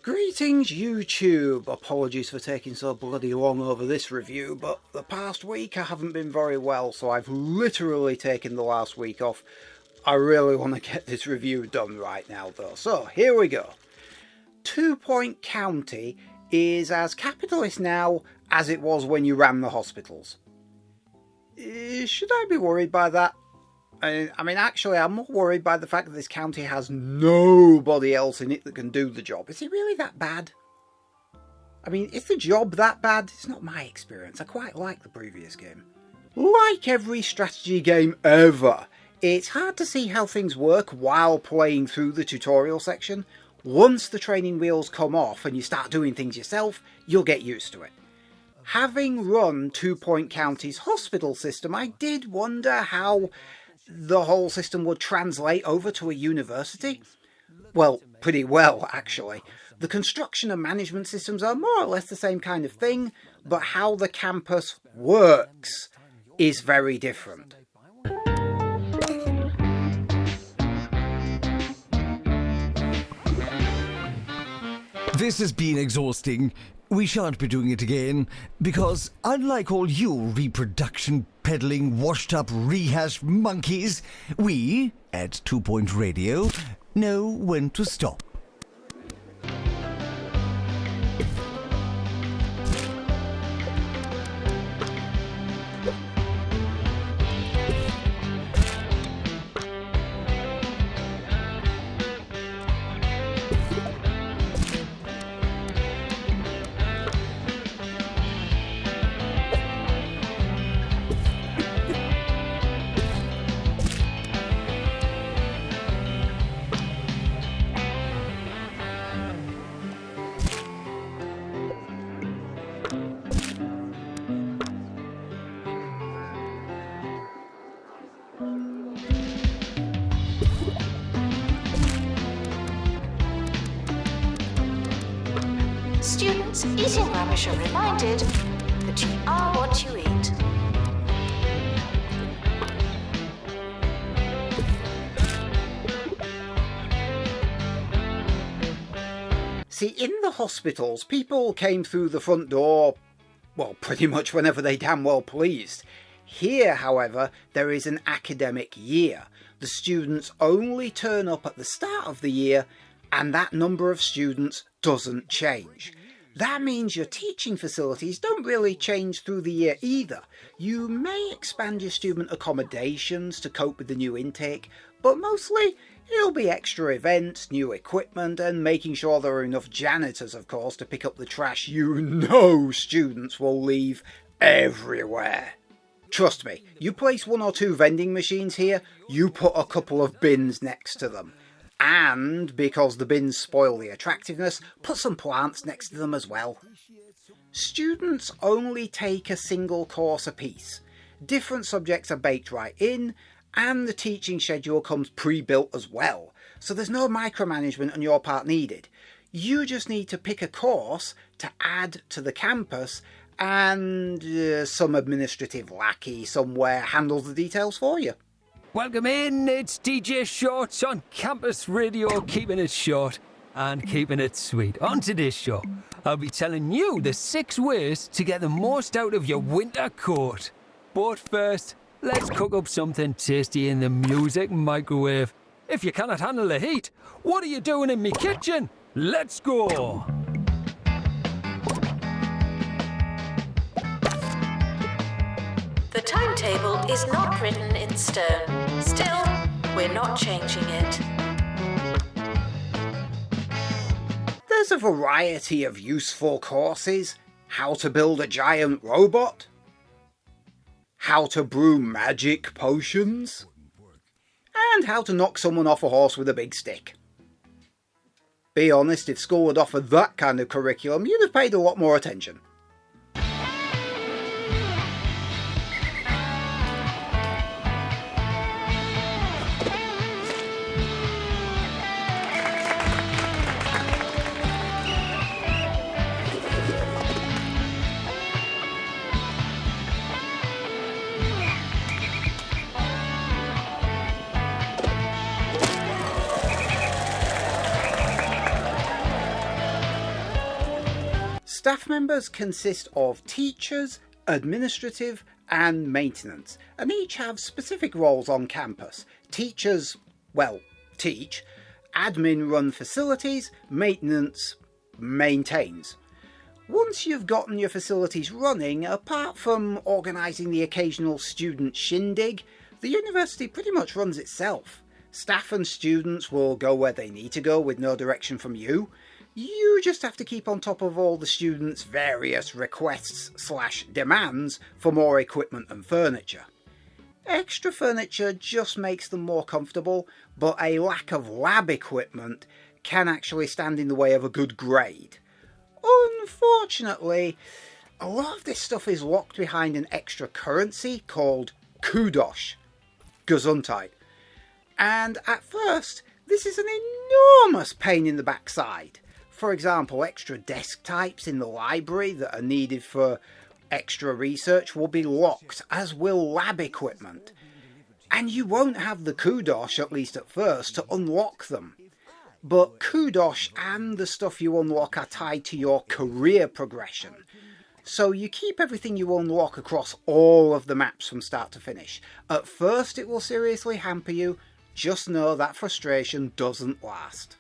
Greetings YouTube, apologies for taking so bloody long over this review, but the past week I haven't been very well, so I've literally taken the last week off. I really want to get this review done right now though, so here we go. 2 Point County is as capitalist now as it was when you ran the hospitals. Should I be worried by that? I mean, actually, I'm more worried by the fact that this county has nobody else in it that can do the job. Is it really that bad? I mean, is the job that bad? It's not my experience. I quite like the previous game. Like every strategy game ever, it's hard to see how things work while playing through the tutorial section. Once the training wheels come off and you start doing things yourself, you'll get used to it. Having run 2 Point County's hospital system, I did wonder how the whole system would translate over to a university. Well, pretty well, actually. The construction and management systems are more or less the same kind of thing, but how the campus works is very different. This has been exhausting. We shan't be doing it again, because unlike all you reproduction-peddling, washed-up, rehashed monkeys, we, at 2 Point Radio, know when to stop. Students eating rubbish are reminded that you are what you eat. See, in the hospitals, people came through the front door, well, pretty much whenever they damn well pleased. Here, however, there is an academic year. The students only turn up at the start of the year, and that number of students doesn't change. That means your teaching facilities don't really change through the year either. You may expand your student accommodations to cope with the new intake, but mostly it'll be extra events, new equipment, and making sure there are enough janitors, of course, to pick up the trash you know students will leave everywhere. Trust me, you place 1 or 2 vending machines here, you put a couple of bins next to them. And, because the bins spoil the attractiveness, put some plants next to them as well. Students only take a single course apiece. Different subjects are baked right in, and the teaching schedule comes pre-built as well, so there's no micromanagement on your part needed. You just need to pick a course to add to the campus, and some administrative lackey somewhere handles the details for you. Welcome in, it's DJ Shorts on Campus Radio, keeping it short and keeping it sweet. On today's show, I'll be telling you the 6 ways to get the most out of your winter coat. But first, let's cook up something tasty in the music microwave. If you cannot handle the heat, what are you doing in me kitchen? Let's go! The timetable is not written in stone. Still, we're not changing it. There's a variety of useful courses. How to build a giant robot, how to brew magic potions, and how to knock someone off a horse with a big stick. Be honest, if school had offered that kind of curriculum, you'd have paid a lot more attention. Staff members consist of teachers, administrative and maintenance, and each have specific roles on campus. Teachers, well, teach. Admin run facilities, maintenance maintains. Once you've gotten your facilities running, apart from organising the occasional student shindig, the university pretty much runs itself. Staff and students will go where they need to go with no direction from you. You just have to keep on top of all the students' various requests/demands for more equipment and furniture. Extra furniture just makes them more comfortable, but a lack of lab equipment can actually stand in the way of a good grade. Unfortunately, a lot of this stuff is locked behind an extra currency called Kudosh, Gesundheit. And at first, this is an enormous pain in the backside. For example, extra desk types in the library that are needed for extra research will be locked, as will lab equipment. And you won't have the Kudosh, at least at first, to unlock them. But Kudosh and the stuff you unlock are tied to your career progression. So you keep everything you unlock across all of the maps from start to finish. At first it will seriously hamper you, just know that frustration doesn't last.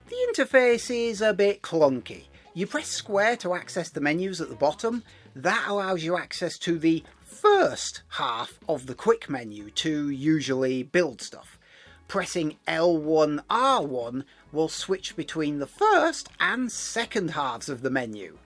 The interface is a bit clunky. You press square to access the menus at the bottom. That allows you access to the first half of the quick menu to usually build stuff. Pressing L1, R1 will switch between the first and second halves of the menu.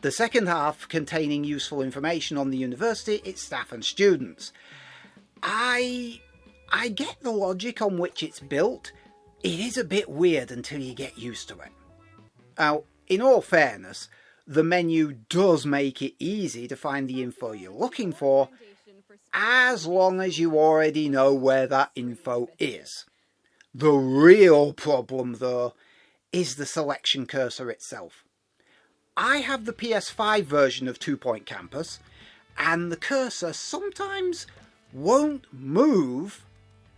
The second half containing useful information on the university, its staff and students. I get the logic on which it's built. It is a bit weird until you get used to it. Now, in all fairness, the menu does make it easy to find the info you're looking for, as long as you already know where that info is. The real problem, though, is the selection cursor itself. I have the PS5 version of 2 Point Campus, and the cursor sometimes won't move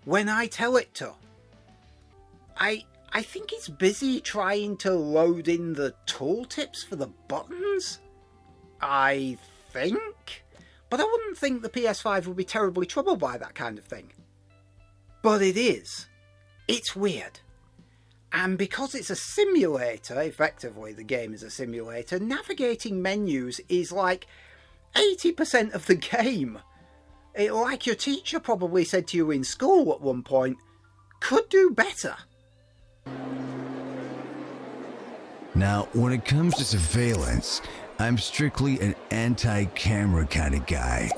when I tell it to. I think it's busy trying to load in the tooltips for the buttons. I think. But I wouldn't think the PS5 would be terribly troubled by that kind of thing. But it is. It's weird. And because it's a simulator, effectively the game is a simulator, navigating menus is like 80% of the game. Like your teacher probably said to you in school at one point, could do better. Now, when it comes to surveillance, I'm strictly an anti-camera kind of guy.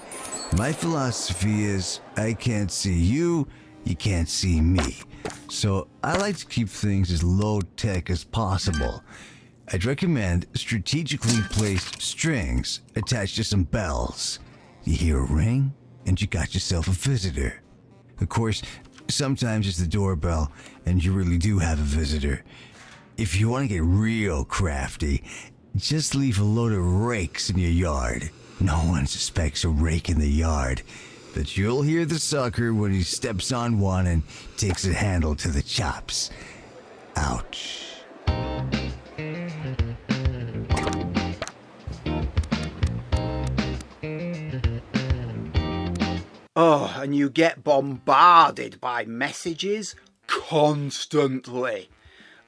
My philosophy is, I can't see you, you can't see me. So I like to keep things as low-tech as possible. I'd recommend strategically placed strings attached to some bells. You hear a ring, and you got yourself a visitor. Of course, sometimes it's the doorbell, and you really do have a visitor. If you want to get real crafty, just leave a load of rakes in your yard. No one suspects a rake in the yard, but you'll hear the sucker when he steps on one and takes a handle to the chops. Ouch. Oh, and you get bombarded by messages constantly.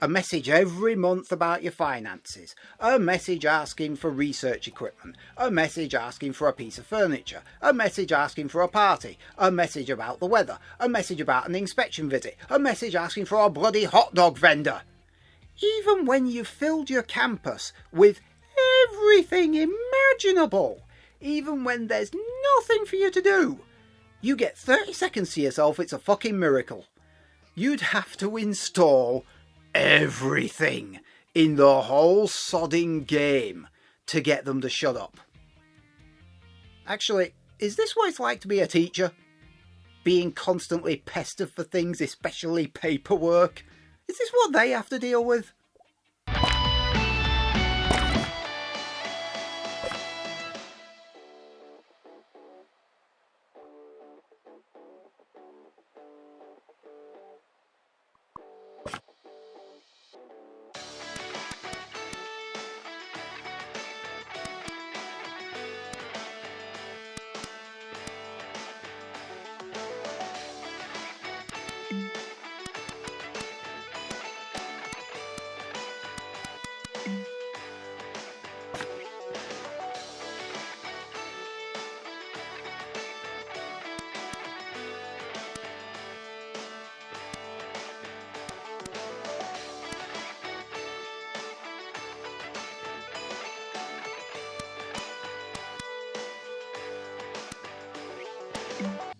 A message every month about your finances, a message asking for research equipment, a message asking for a piece of furniture, a message asking for a party, a message about the weather, a message about an inspection visit, a message asking for a bloody hot dog vendor. Even when you've filled your campus with everything imaginable, even when there's nothing for you to do, you get 30 seconds to yourself, it's a fucking miracle. You'd have to install everything in the whole sodding game to get them to shut up. Actually, is this what it's like to be a teacher? Being constantly pestered for things, especially paperwork? Is this what they have to deal with?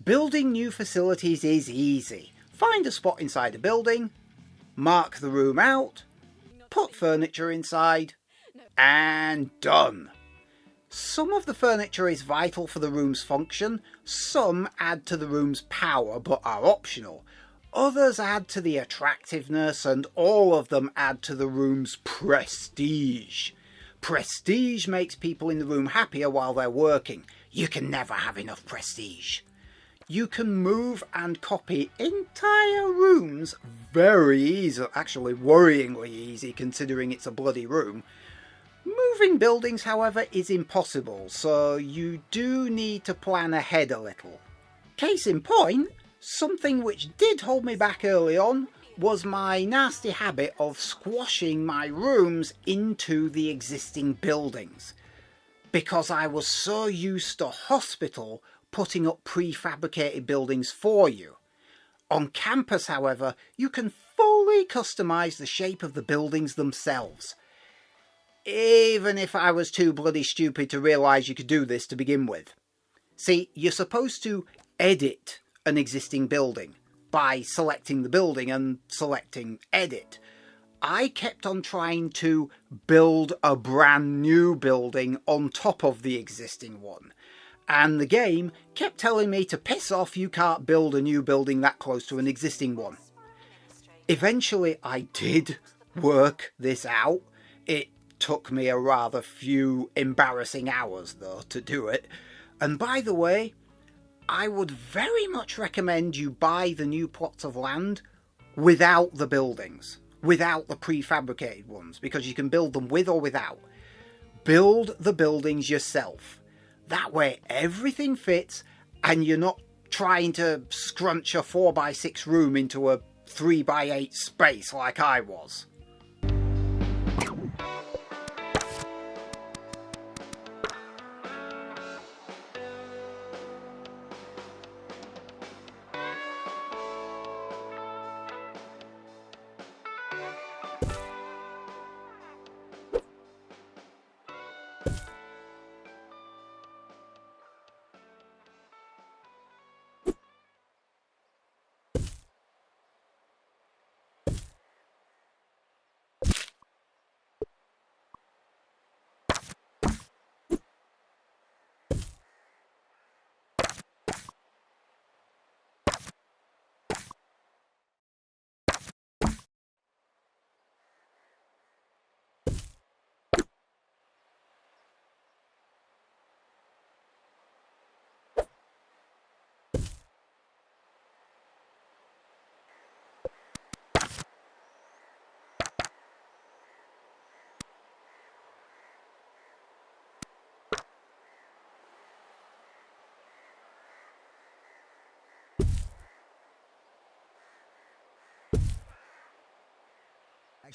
Building new facilities is easy. Find a spot inside a building, mark the room out, put furniture inside, and done. Some of the furniture is vital for the room's function, some add to the room's power but are optional. Others add to the attractiveness, and all of them add to the room's prestige. Prestige makes people in the room happier while they're working. You can never have enough prestige. You can move and copy entire rooms very easy, actually worryingly easy considering it's a bloody room. Moving buildings, however, is impossible, so you do need to plan ahead a little. Case in point, something which did hold me back early on was my nasty habit of squashing my rooms into the existing buildings. Because I was so used to hospital putting up prefabricated buildings for you. On campus, however, you can fully customise the shape of the buildings themselves. Even if I was too bloody stupid to realise you could do this to begin with. See, you're supposed to edit an existing building by selecting the building and selecting edit. I kept on trying to build a brand new building on top of the existing one. And the game kept telling me to piss off, you can't build a new building that close to an existing one. Eventually I did work this out. It took me a rather few embarrassing hours though to do it. And by the way, I would very much recommend you buy the new plots of land without the buildings, without the prefabricated ones, because you can build them with or without. Build the buildings yourself. That way everything fits and you're not trying to scrunch a 4x6 room into a 3x8 space like I was.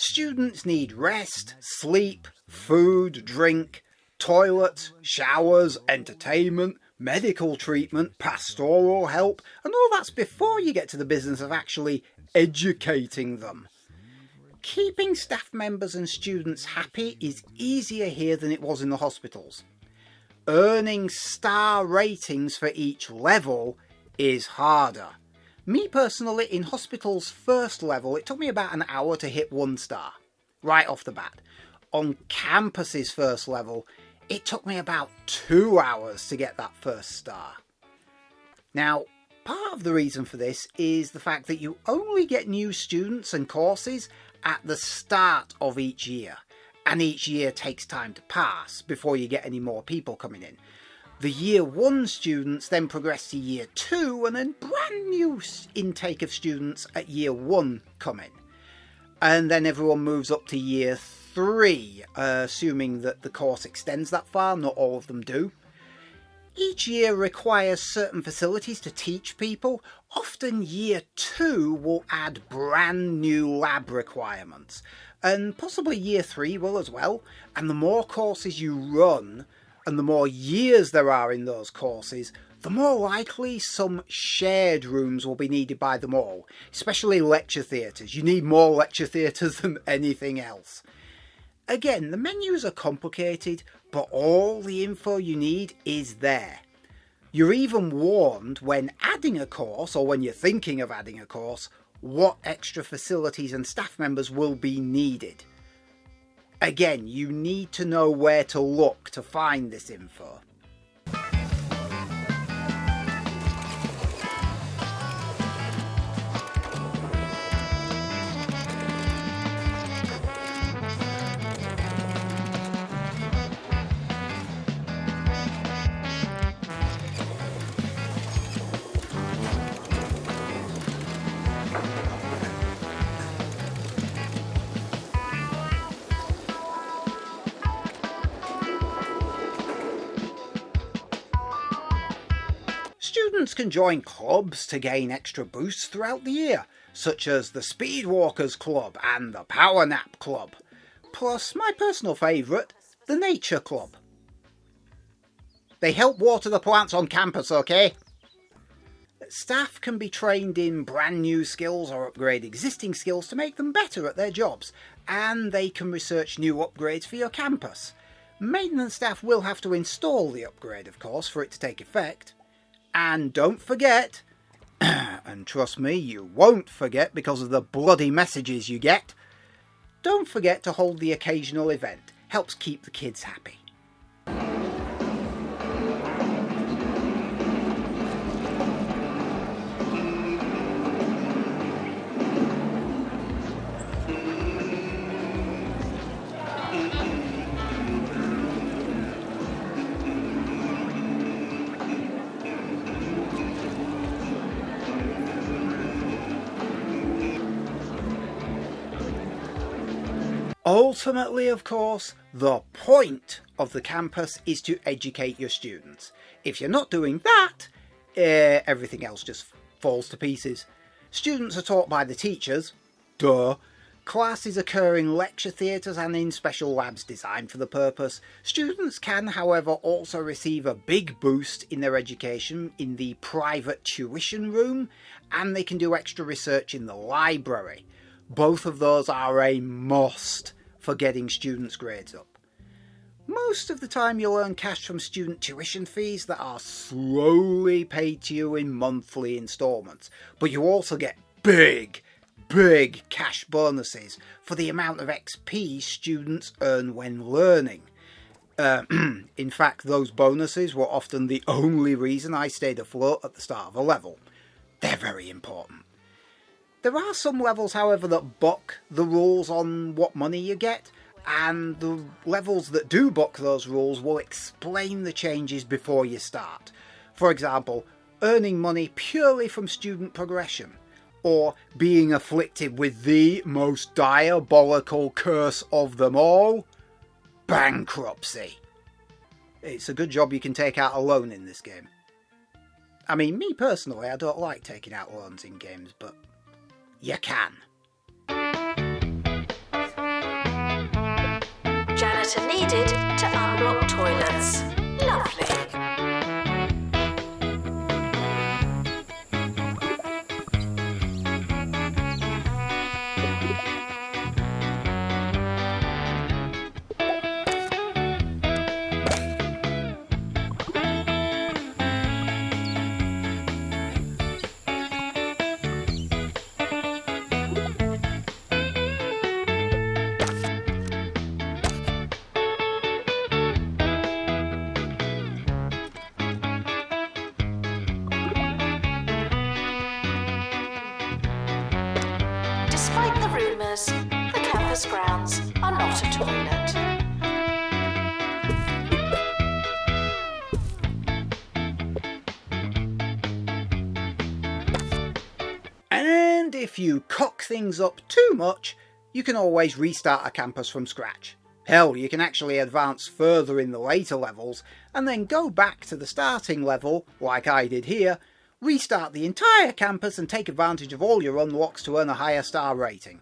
Students need rest, sleep, food, drink, toilets, showers, entertainment, medical treatment, pastoral help, and all that's before you get to the business of actually educating them. Keeping staff members and students happy is easier here than it was in the hospitals. Earning star ratings for each level is harder. Me personally, in hospital's first level, it took me about an hour to hit 1 star. right off the bat. On campus's first level, it took me about 2 hours to get that first star. Now, part of the reason for this is the fact that you only get new students and courses at the start of each year, and each year takes time to pass before you get any more people coming in. The year 1 students then progress to year 2, and then brand new intake of students at year 1 come in. And then everyone moves up to year 3, assuming that the course extends that far. Not all of them do. Each year requires certain facilities to teach people. Often year 2 will add brand new lab requirements, and possibly year 3 will as well. And the more courses you run, and the more years there are in those courses, the more likely some shared rooms will be needed by them all, especially lecture theatres. You need more lecture theatres than anything else. Again, the menus are complicated, but all the info you need is there. You're even warned when adding a course, or when you're thinking of adding a course, what extra facilities and staff members will be needed. Again, you need to know where to look to find this info. Students can join clubs to gain extra boosts throughout the year, such as the Speedwalkers Club and the Power Nap Club, plus my personal favourite, the Nature Club. They help water the plants on campus, okay? Staff can be trained in brand new skills or upgrade existing skills to make them better at their jobs, and they can research new upgrades for your campus. Maintenance staff will have to install the upgrade, of course, for it to take effect. And don't forget, and trust me, you won't forget because of the bloody messages you get, don't forget to hold the occasional event. Helps keep the kids happy. Ultimately, of course, the point of the campus is to educate your students. If you're not doing that, everything else just falls to pieces. Students are taught by the teachers, duh. Classes occur in lecture theatres and in special labs designed for the purpose. Students can, however, also receive a big boost in their education in the private tuition room, and they can do extra research in the library. Both of those are a must for getting students' grades up. Most of the time you'll earn cash from student tuition fees that are slowly paid to you in monthly instalments, but you also get big cash bonuses for the amount of XP students earn when learning. In fact, those bonuses were often the only reason I stayed afloat at the start of a level. They're very important. There are some levels, however, that buck the rules on what money you get, and the levels that do buck those rules will explain the changes before you start. For example, earning money purely from student progression, or being afflicted with the most diabolical curse of them all, bankruptcy. It's a good job you can take out a loan in this game. I mean, me personally, I don't like taking out loans in games, but you can. Janitor needed to unblock toilets. Lovely. campus, the campus grounds are not a toilet. And if you cock things up too much, you can always restart a campus from scratch. Hell, you can actually advance further in the later levels and then go back to the starting level, like I did here, restart the entire campus and take advantage of all your unlocks to earn a higher star rating.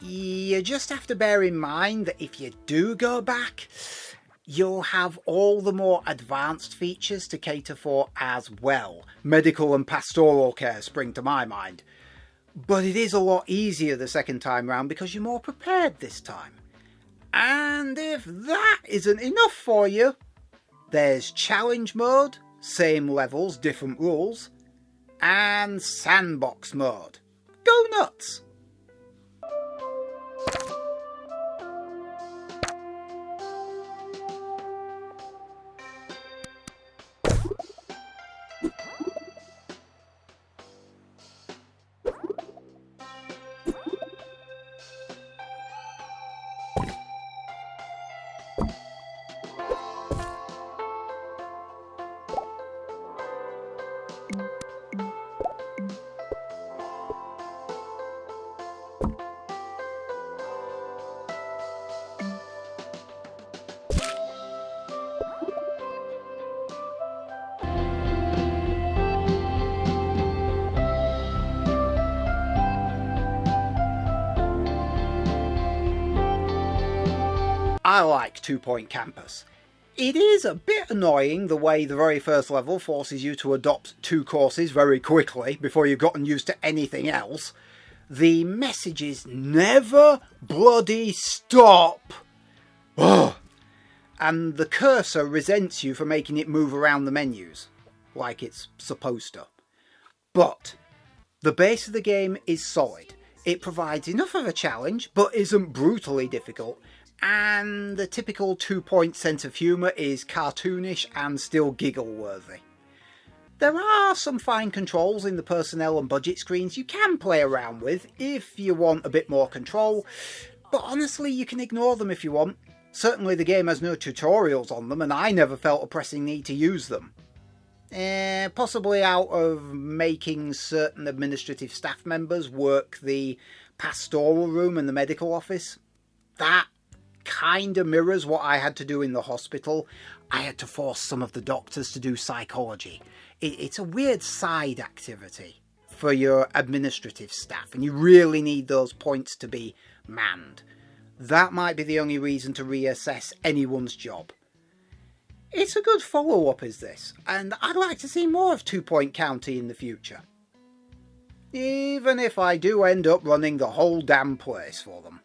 You just have to bear in mind that if you do go back, you'll have all the more advanced features to cater for as well. Medical and pastoral care spring to my mind. But it is a lot easier the second time round because you're more prepared this time. And if that isn't enough for you, there's challenge mode, same levels, different rules, and sandbox mode. Go nuts! I like 2 Point Campus. It is a bit annoying the way the very first level forces you to adopt 2 courses very quickly before you've gotten used to anything else. The messages never bloody stop. Ugh. And the cursor resents you for making it move around the menus, like it's supposed to. But the base of the game is solid. It provides enough of a challenge, but isn't brutally difficult. And the typical 2 Point sense of humour is cartoonish and still giggle-worthy. There are some fine controls in the personnel and budget screens you can play around with if you want a bit more control, but honestly you can ignore them if you want. Certainly the game has no tutorials on them and I never felt a pressing need to use them. Possibly out of making certain administrative staff members work the pastoral room and the medical office. That kind of mirrors what I had to do in the hospital. I had to force some of the doctors to do psychology. It's a weird side activity for your administrative staff, and you really need those points to be manned. That might be the only reason to reassess anyone's job. It's a good follow-up, is this, and I'd like to see more of 2 Point County in the future. Even if I do end up running the whole damn place for them.